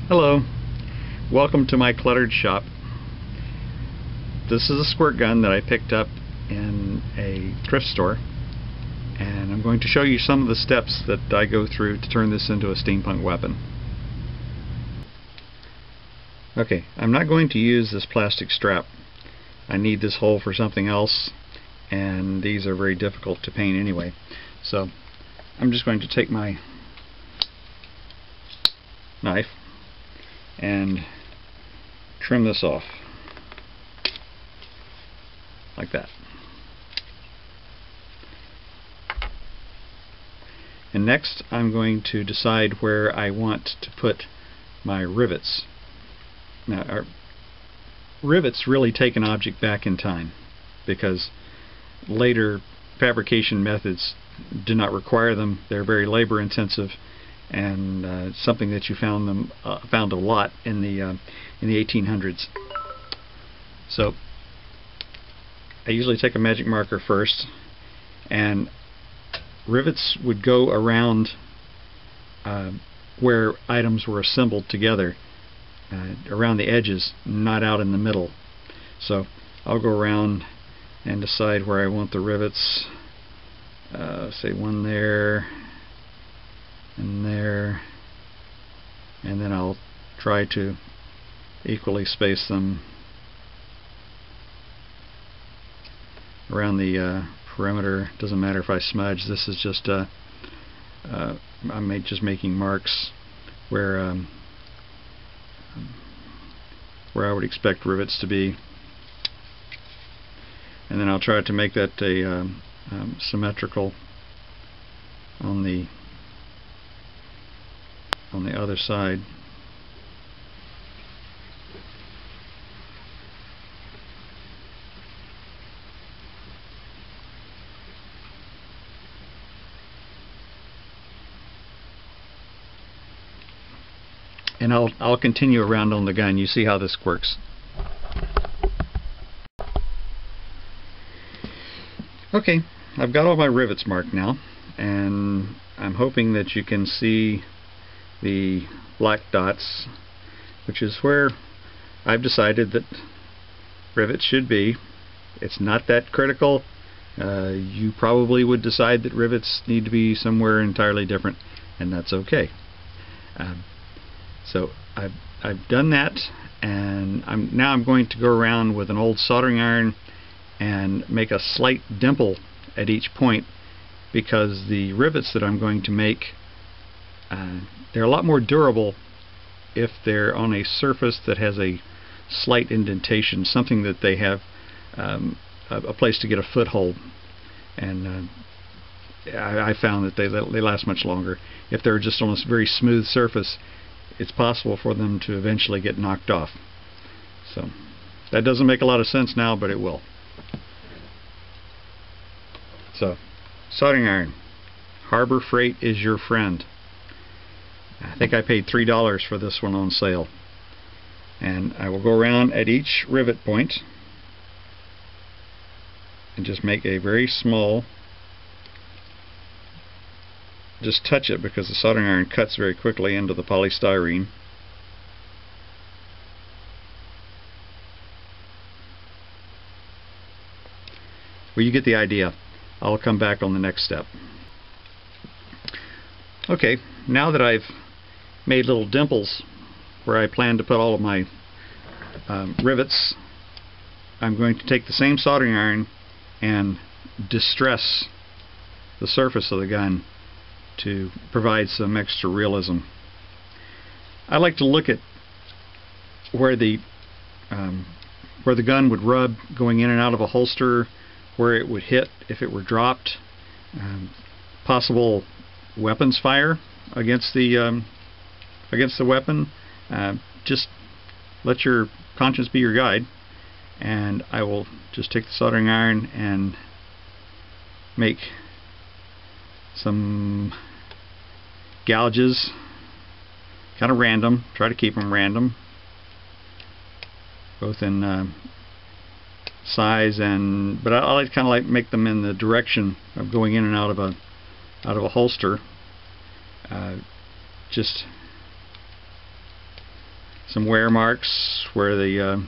Hello, welcome to my cluttered shop. This is a squirt gun that I picked up in a thrift store, and I'm going to show you some of the steps that I go through to turn this into a steampunk weapon. Okay, I'm not going to use this plastic strap. I need this hole for something else, and these are very difficult to paint anyway. So I'm just going to take my knife and trim this off like that. And next I'm going to decide where I want to put my rivets. Now, our rivets really take an object back in time, because later fabrication methods do not require them. They're very labor intensive, and something that you found a lot in the 1800s. So I usually take a magic marker first, and rivets would go around where items were assembled together, around the edges, not out in the middle. So I'll go around and decide where I want the rivets. Say one there and there, and then I'll try to equally space them around the perimeter. Doesn't matter if I smudge. This is just I'm just making marks where I would expect rivets to be, and then I'll try to make that a symmetrical on the other side. And I'll continue around on the gun. You see how this works. Okay, I've got all my rivets marked now, and I'm hoping that you can see the black dots, which is where I've decided that rivets should be. It's not that critical. You probably would decide that rivets need to be somewhere entirely different, and that's okay. So I've done that, and now I'm going to go around with an old soldering iron and make a slight dimple at each point, because the rivets that I'm going to make, they're a lot more durable if they're on a surface that has a slight indentation, something that they have a place to get a foothold. And I found that they last much longer. If they're just on a very smooth surface, it's possible for them to eventually get knocked off. So that doesn't make a lot of sense now, but it will. So, soldering iron. Harbor Freight is your friend. I think I paid $3 for this one on sale. And I will go around at each rivet point and just make a very small, just touch it, because the soldering iron cuts very quickly into the polystyrene. Well, you get the idea. I'll come back on the next step. Okay, now that I've made little dimples where I plan to put all of my rivets, I'm going to take the same soldering iron and distress the surface of the gun to provide some extra realism. I like to look at where the gun would rub going in and out of a holster, where it would hit if it were dropped, possible weapons fire against the weapon. Just let your conscience be your guide, and I will just take the soldering iron and make some gouges, kind of random. Try to keep them random, both in size but I like kind of like make them in the direction of going in and out of a holster. Just some wear marks where the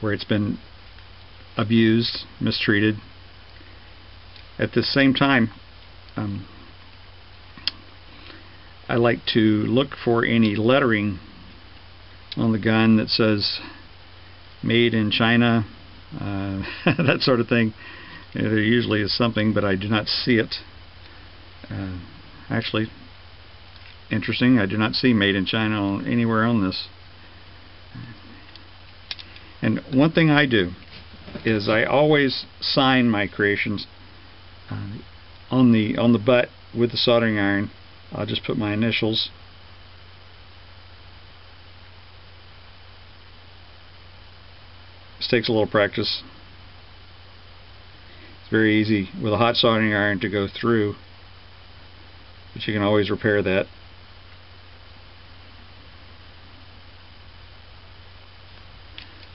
where it's been abused, mistreated. At the same time, I like to look for any lettering on the gun that says made in China, that sort of thing. There usually is something, but I do not see it. Actually, interesting, I do not see made in China anywhere on this. And one thing I do is I always sign my creations on the butt with the soldering iron. I'll just put my initials. This takes a little practice. It's very easy with a hot soldering iron to go through, but you can always repair that.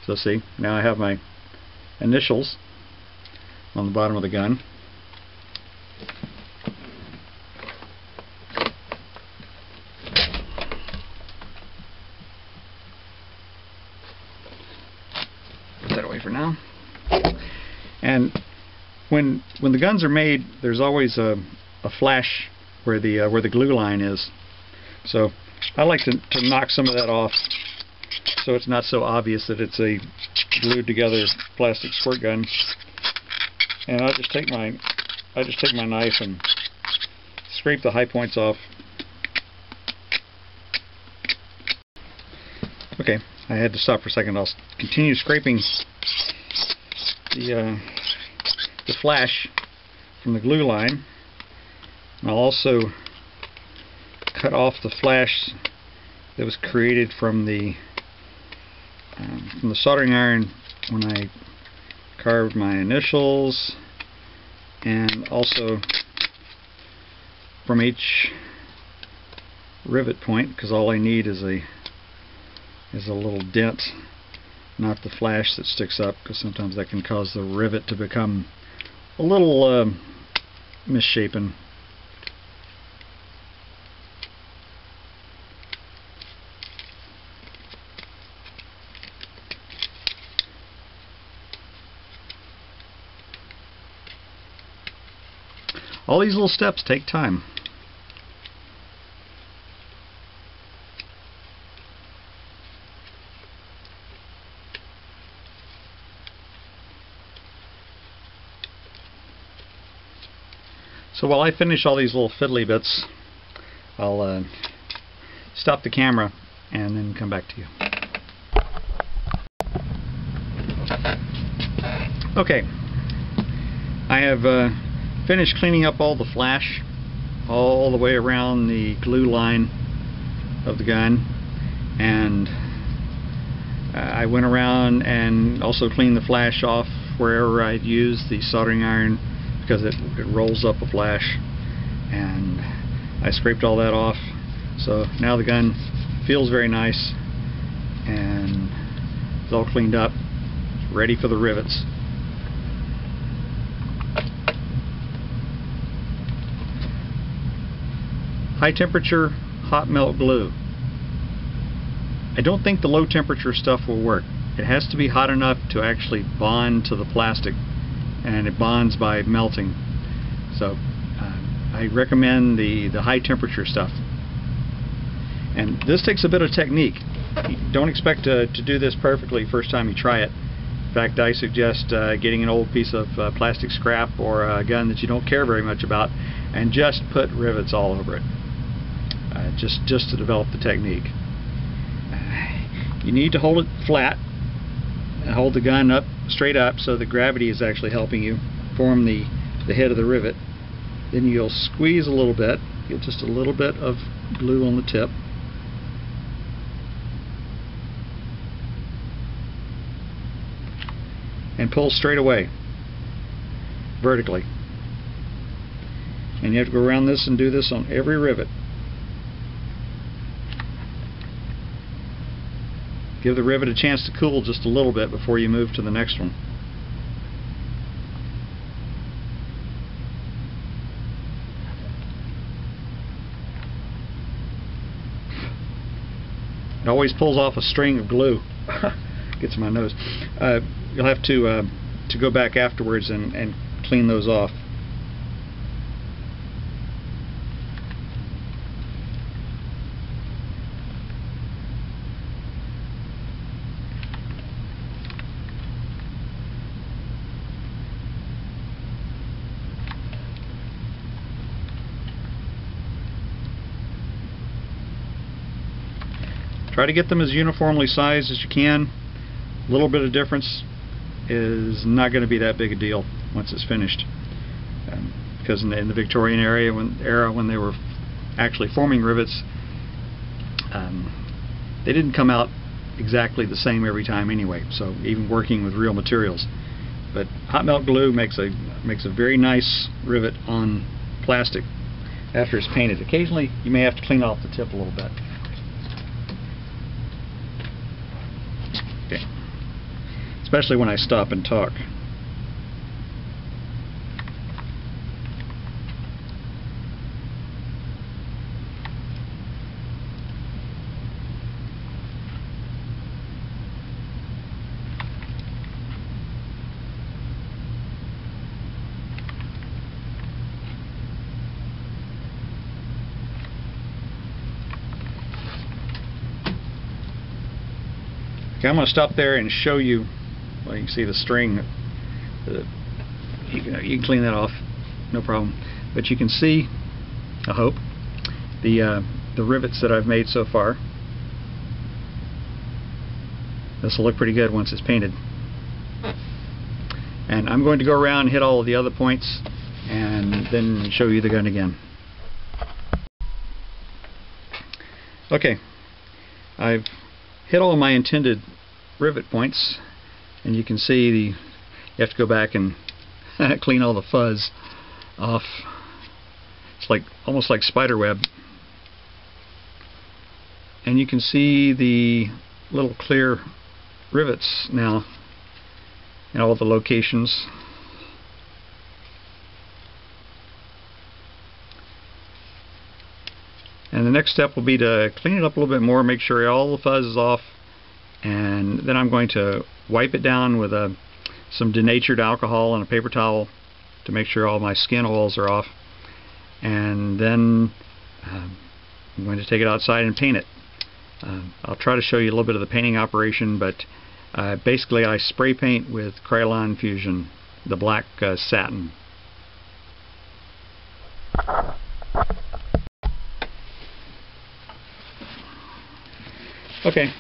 So see, now I have my initials on the bottom of the gun. Put that away for now. And when the guns are made, there's always a flash where the glue line is. So I like to knock some of that off, so it's not so obvious that it's a glued together plastic squirt gun. And I just take my knife and scrape the high points off. Okay, I had to stop for a second. I'll continue scraping the flash from the glue line. And I'll also cut off the flash that was created from the soldering iron when I carved my initials, and also from each rivet point, because all I need is a little dent, not the flash that sticks up, because sometimes that can cause the rivet to become a little misshapen. All these little steps take time. So while I finish all these little fiddly bits, I'll stop the camera and then come back to you. Okay, I have finished cleaning up all the flash all the way around the glue line of the gun, and I went around and also cleaned the flash off wherever I'd used the soldering iron, because it rolls up a flash, and I scraped all that off. So now the gun feels very nice and it's all cleaned up, ready for the rivets. High temperature hot melt glue. I don't think the low temperature stuff will work. It has to be hot enough to actually bond to the plastic, and it bonds by melting. So I recommend the high temperature stuff. And this takes a bit of technique. You don't expect to do this perfectly first time you try it. In fact, I suggest getting an old piece of plastic scrap or a gun that you don't care very much about and just put rivets all over it. Just to develop the technique. You need to hold it flat and hold the gun up straight up so the gravity is actually helping you form the head of the rivet. Then you'll squeeze a little bit, get just a little bit of glue on the tip. And pull straight away, vertically. And you have to go around this and do this on every rivet. Give the rivet a chance to cool just a little bit before you move to the next one. always pulls off a string of glue. Gets in my nose. You'll have to go back afterwards and clean those off. Try to get them as uniformly sized as you can. A little bit of difference is not going to be that big a deal once it's finished, because in the Victorian era when they were actually forming rivets, they didn't come out exactly the same every time anyway. So even working with real materials, but hot melt glue makes a very nice rivet on plastic after it's painted. Occasionally you may have to clean off the tip a little bit. Okay. Especially when I stop and talk. Okay, I'm going to stop there and show you. Well, you can see the string. You can clean that off, no problem. But you can see, I hope, the rivets that I've made so far. This will look pretty good once it's painted. And I'm going to go around and hit all of the other points and then show you the gun again. Okay, I've hit all of my intended rivet points, and you can see you have to go back and clean all the fuzz off. It's like almost like spider web. And you can see the little clear rivets now in all the locations. And the next step will be to clean it up a little bit more, make sure all the fuzz is off, and then I'm going to wipe it down with some denatured alcohol and a paper towel to make sure all my skin oils are off, and then I'm going to take it outside and paint it. I'll try to show you a little bit of the painting operation, but basically I spray paint with Krylon Fusion, the black satin. Okay.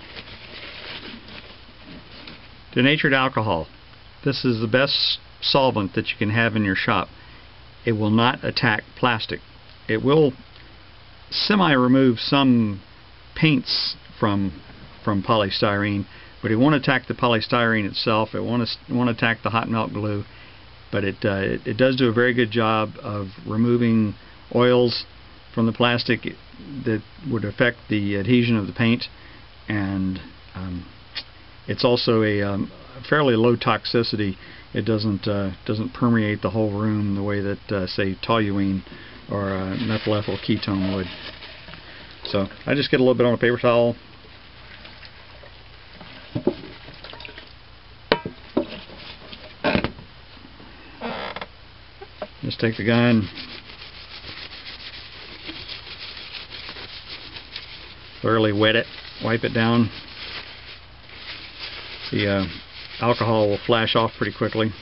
Denatured alcohol. This is the best solvent that you can have in your shop. It will not attack plastic. It will semi-remove some paints from polystyrene, but it won't attack the polystyrene itself. It won't attack the hot melt glue, but it does do a very good job of removing oils from the plastic that would affect the adhesion of the paint. And it's also a fairly low toxicity. It doesn't permeate the whole room the way that say toluene or methyl ethyl ketone would. So I just get a little bit on a paper towel. Just take the gun, thoroughly wet it. Wipe it down. The alcohol will flash off pretty quickly.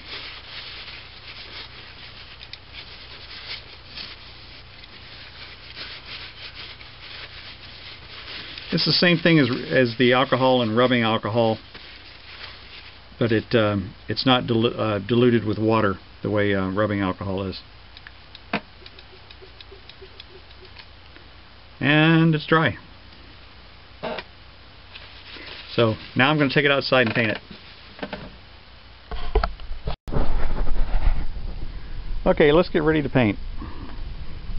It's the same thing as the alcohol and rubbing alcohol, but it's not diluted with water the way rubbing alcohol is. And it's dry. So now I'm going to take it outside and paint it. Okay, let's get ready to paint.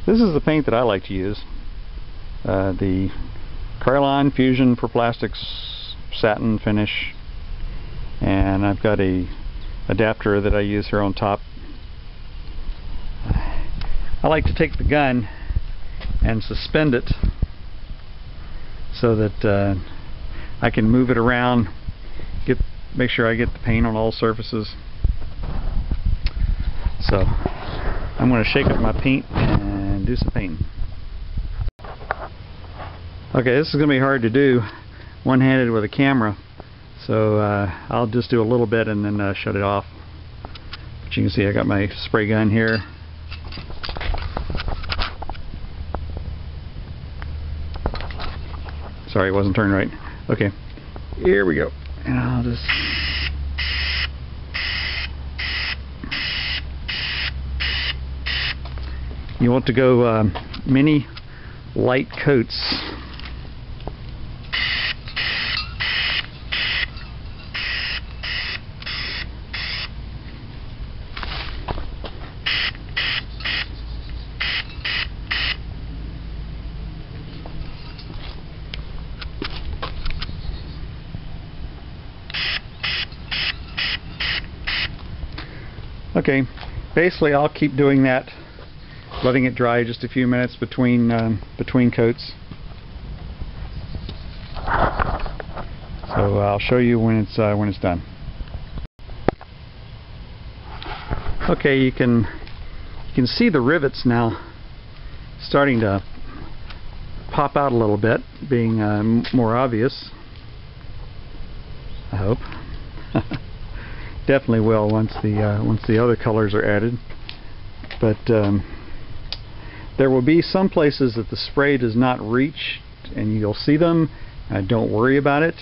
This is the paint that I like to use. The Krylon Fusion for Plastics satin finish. And I've got a adapter that I use here on top. I like to take the gun and suspend it so that I can move it around, make sure I get the paint on all surfaces. So I'm going to shake up my paint and do some painting. Okay, this is going to be hard to do one-handed with a camera, so I'll just do a little bit and then shut it off. But you can see I got my spray gun here. Sorry, it wasn't turned right. Okay, here we go. And I'll just... You want to go many light coats. Okay, basically I'll keep doing that, letting it dry just a few minutes between coats. So I'll show you when it's done. Okay, you can see the rivets now starting to pop out a little bit, being more obvious. I hope. Definitely will once the other colors are added. But there will be some places that the spray does not reach, and you'll see them. Don't worry about it.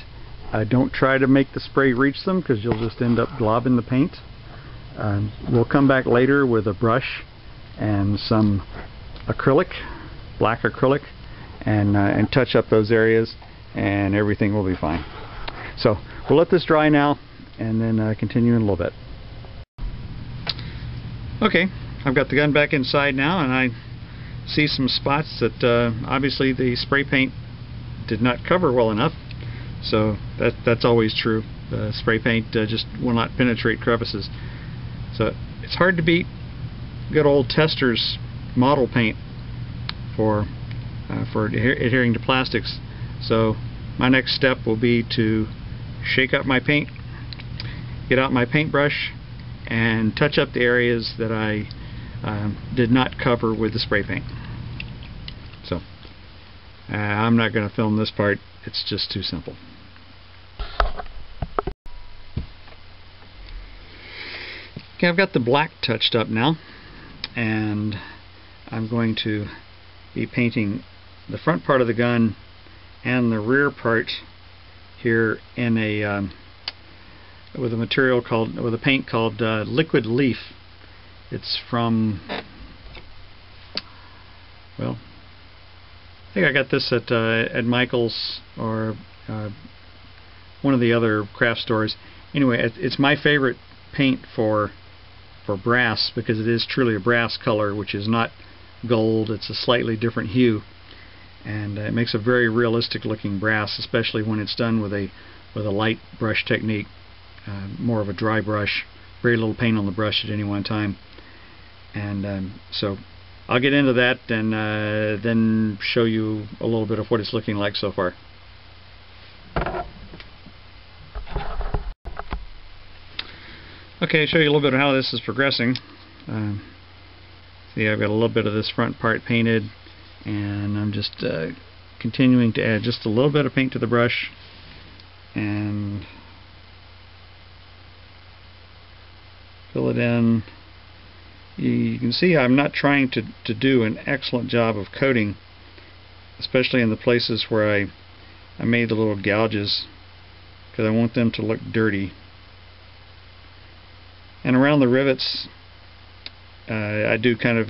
Don't try to make the spray reach them, because you'll just end up globbing the paint. We'll come back later with a brush and some acrylic, black acrylic, and touch up those areas, and everything will be fine. So we'll let this dry now, and then continue in a little bit. Okay, I've got the gun back inside now, and I see some spots that obviously the spray paint did not cover well enough. So that's always true. The spray paint just will not penetrate crevices. So it's hard to beat good old Tester's model paint for adhering to plastics. So my next step will be to shake up my paint, get out my paintbrush, and touch up the areas that I did not cover with the spray paint. So I'm not going to film this part, it's just too simple. Okay, I've got the black touched up now, and I'm going to be painting the front part of the gun and the rear part here in a with a paint called Liquid Leaf. It's from, well, I think I got this at Michael's or one of the other craft stores. Anyway, it's my favorite paint for brass, because it is truly a brass color, which is not gold. It's a slightly different hue, and it makes a very realistic looking brass, especially when it's done with a light brush technique. More of a dry brush, very little paint on the brush at any one time. And so I'll get into that and then show you a little bit of what it's looking like so far. Okay, show you a little bit of how this is progressing. See, I've got a little bit of this front part painted, and I'm just continuing to add just a little bit of paint to the brush, and fill it in. You can see I'm not trying to do an excellent job of coating, especially in the places where I made the little gouges, because I want them to look dirty. And around the rivets, I do kind of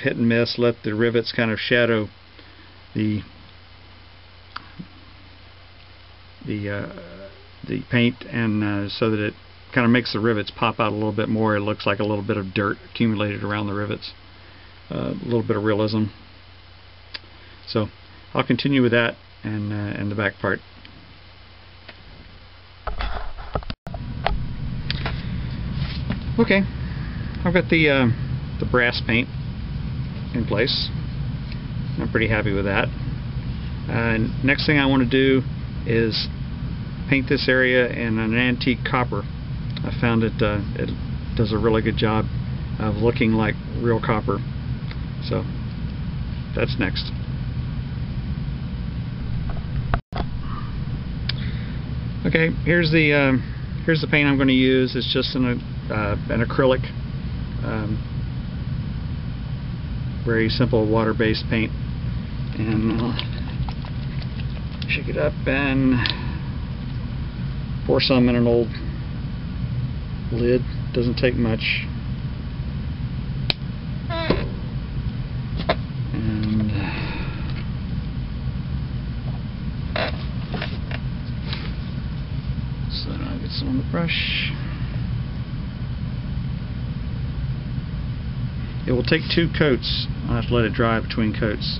hit and miss, let the rivets kind of shadow the paint, and so that it kind of makes the rivets pop out a little bit more. It looks like a little bit of dirt accumulated around the rivets, a little bit of realism. So I'll continue with that and the back part. Okay, I've got the brass paint in place. I'm pretty happy with that. Next thing I want to do is paint this area in an antique copper. I found it does a really good job of looking like real copper. So that's next. Okay, here's the paint I'm going to use. It's just an acrylic, very simple water-based paint, and I'll shake it up and pour some in an old lid. Doesn't take much. And so now I'll get some on the brush. It will take 2 coats. I'll have to let it dry between coats.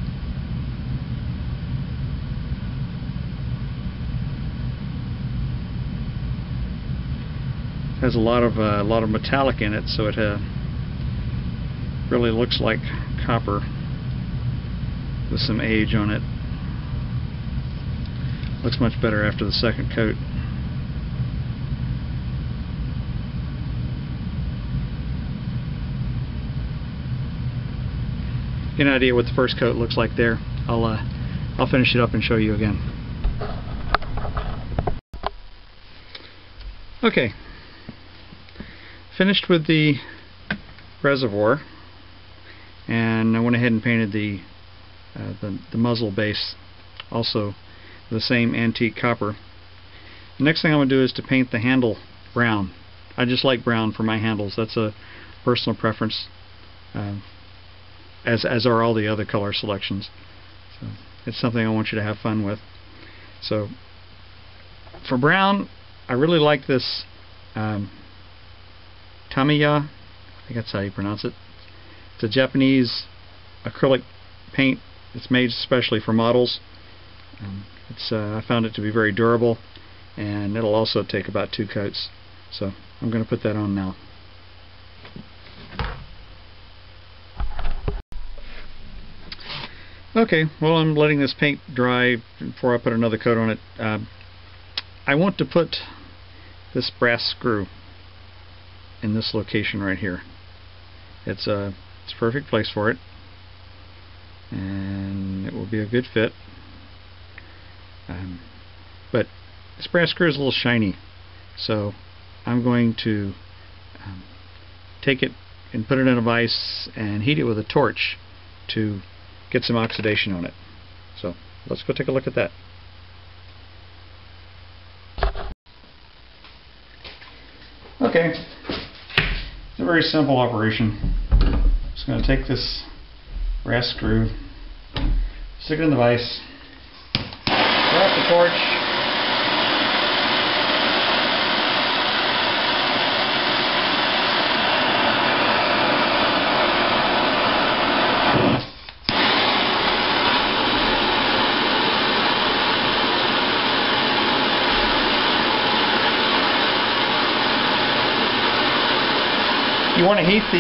It has a lot of metallic in it, so it really looks like copper with some age on it. Looks much better after the second coat. Get an idea what the first coat looks like there. I'll finish it up and show you again. Okay, finished with the reservoir, and I went ahead and painted the muzzle base also the same antique copper. The next thing I'm going to do is to paint the handle brown. I just like brown for my handles. That's a personal preference, as are all the other color selections. So it's something I want you to have fun with. So for brown, I really like this Tamiya. I think that's how you pronounce it. It's a Japanese acrylic paint. It's made especially for models. I found it to be very durable, and it'll also take about 2 coats. So I'm going to put that on now. Okay, well, I'm letting this paint dry before I put another coat on it. I want to put this brass screw in this location right here. It's a perfect place for it, and it will be a good fit. But this brass screw is a little shiny, so I'm going to take it and put it in a vise and heat it with a torch to get some oxidation on it. So let's go take a look at that. Okay, it's a very simple operation. Just going to take this brass screw, stick it in the vise, throw out the torch, you want to heat the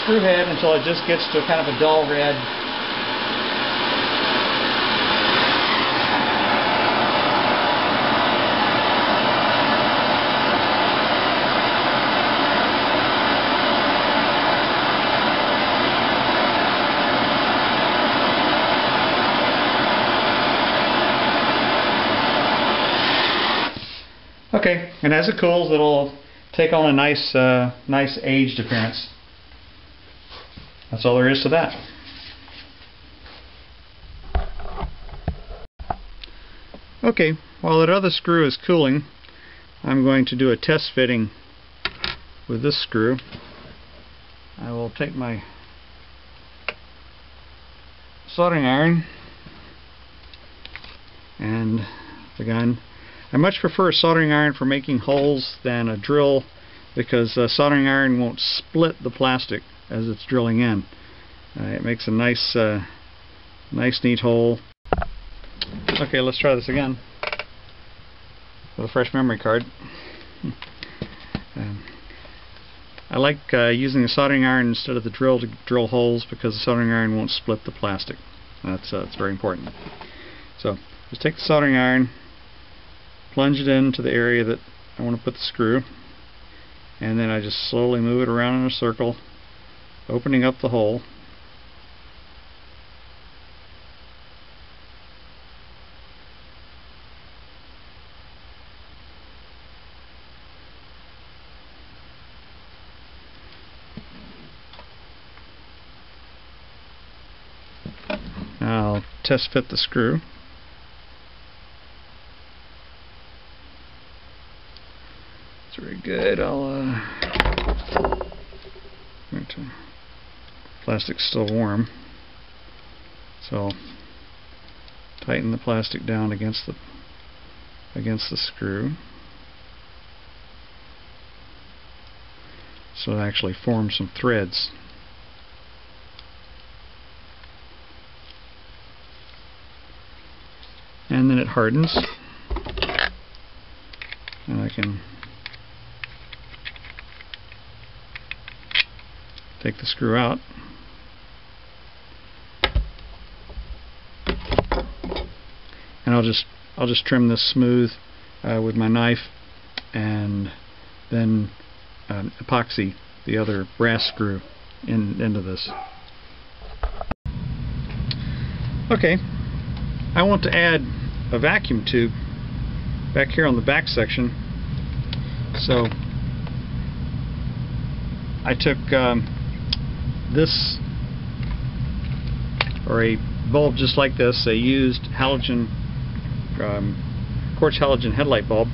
screw head until it just gets to kind of a dull red. Okay, and as it cools, it'll take on a nice aged appearance. That's all there is to that. Okay, while that other screw is cooling, I'm going to do a test fitting with this screw. I will take my soldering iron and the gun. I much prefer a soldering iron for making holes than a drill, because soldering iron won't split the plastic as it's drilling in. It makes a nice neat hole. Okay, let's try this again with a fresh memory card. I like using a soldering iron instead of the drill to drill holes, because the soldering iron won't split the plastic. That's very important. So just take the soldering iron, plunge it into the area that I want to put the screw, and then I just slowly move it around in a circle, opening up the hole. I'll test fit the screw. It's very good. Plastic's still warm, so I'll tighten the plastic down against the screw, so it actually forms some threads. And then it hardens, and I can take the screw out, and I'll just trim this smooth with my knife, and then epoxy the other brass screw into this. Okay, I want to add a vacuum tube back here on the back section, so I took this, or a bulb just like this, a used halogen, quartz halogen headlight bulb,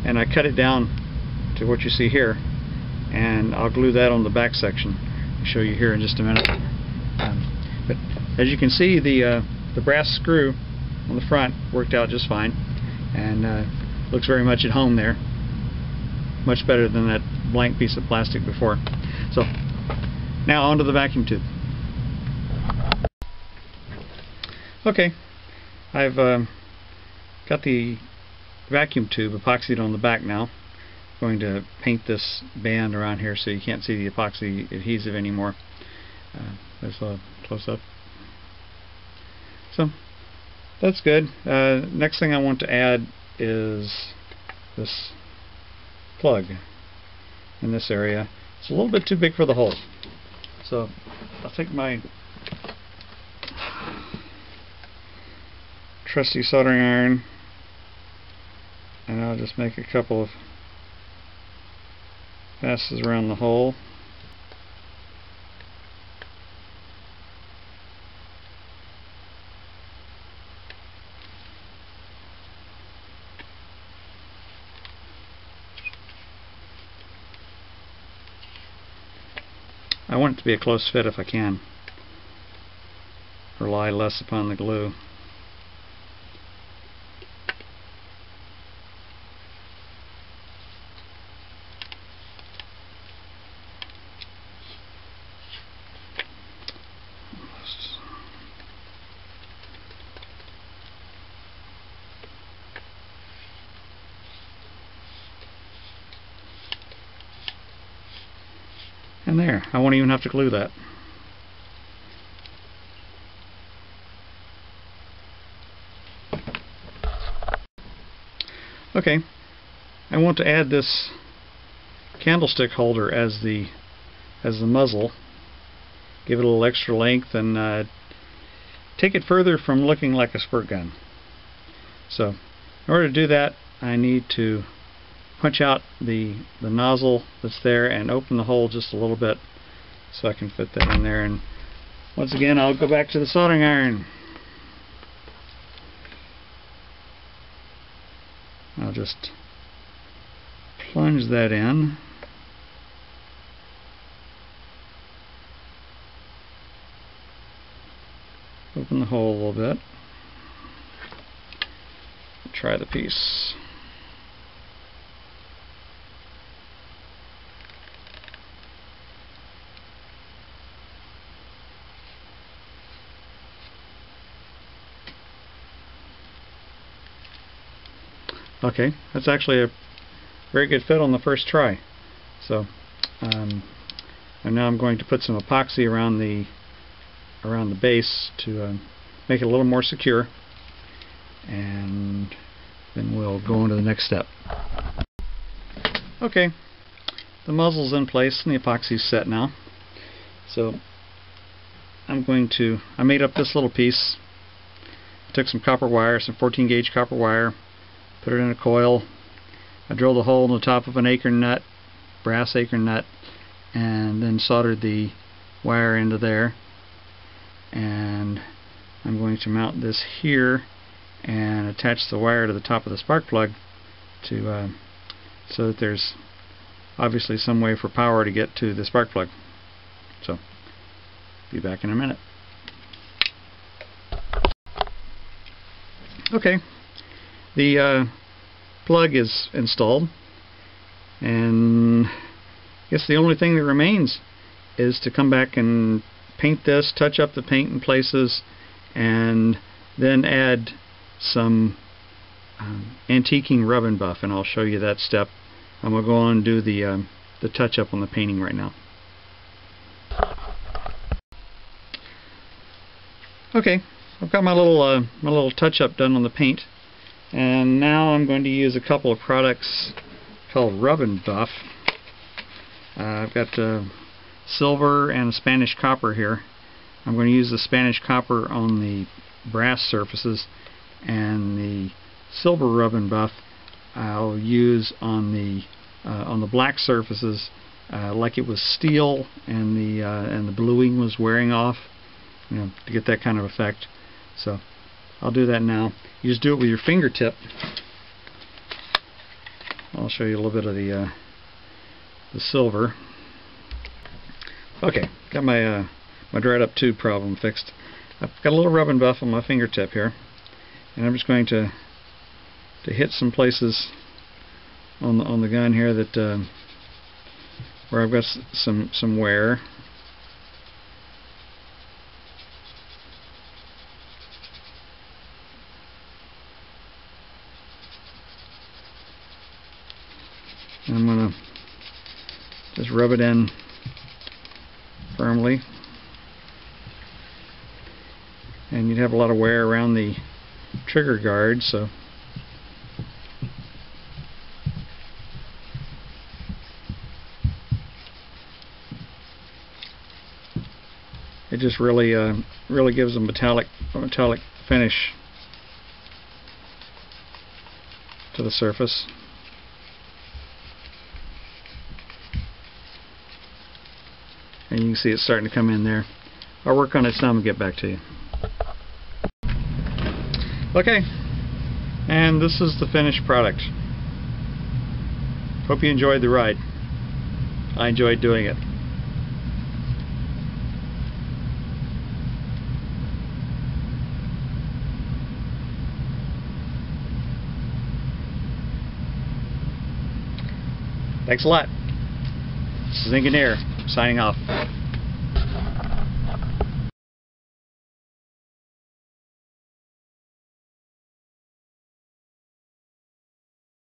and I cut it down to what you see here, and I'll glue that on the back section. I'll show you here in just a minute. But as you can see, the brass screw on the front worked out just fine, and looks very much at home there, much better than that blank piece of plastic before. So now onto the vacuum tube. Okay, I've got the vacuum tube epoxied on the back now. I'm going to paint this band around here so you can't see the epoxy adhesive anymore. There's a close-up. So that's good. Next thing I want to add is this plug in this area. It's a little bit too big for the hole, so I'll take my trusty soldering iron, and I'll just make a couple of passes around the hole. I want it to be a close fit if I can. Rely less upon the glue. And there, I won't even have to glue that. Okay, I want to add this candlestick holder as the muzzle. Give it a little extra length and take it further from looking like a squirt gun. So, in order to do that, I need to punch out the nozzle that's there and open the hole just a little bit so I can fit that in there. And once again, I'll go back to the soldering iron. I'll just plunge that in. Open the hole a little bit. Try the piece. Okay, that's actually a very good fit on the first try. So, and now I'm going to put some epoxy around the base to make it a little more secure. And then we'll go on to the next step. Okay, the muzzle's in place and the epoxy's set now. So I made up this little piece. I took some copper wire, some 14 gauge copper wire, put it in a coil. I drilled a hole in the top of an acorn nut, brass acorn nut, and then soldered the wire into there. And I'm going to mount this here and attach the wire to the top of the spark plug to so that there's obviously some way for power to get to the spark plug. So, be back in a minute. Okay, the plug is installed, and I guess the only thing that remains is to come back and paint this, touch up the paint in places, and then add some antiquing rub and buff, and I'll show you that step. I'm going to go on and do the touch up on the painting right now. Okay, I've got my little touch up done on the paint, and now I'm going to use a couple of products called Rub and Buff. I've got silver and Spanish copper here. I'm going to use the Spanish copper on the brass surfaces, and the silver Rub and Buff I'll use on the black surfaces, like it was steel and the bluing was wearing off, to get that kind of effect. So I'll do that now. You just do it with your fingertip. I'll show you a little bit of the silver. Okay, got my my dried up tube problem fixed. I've got a little rub and buff on my fingertip here, and I'm just going to hit some places on the gun here that where I've got some wear. And I'm going to just rub it in firmly. And you'd have a lot of wear around the trigger guard, so it just really gives a metallic finish to the surface. And you can see it's starting to come in there. I'll work on it some and get back to you. Okay, and this is the finished product. Hope you enjoyed the ride. I enjoyed doing it. Thanks a lot. This is Engineer, signing off.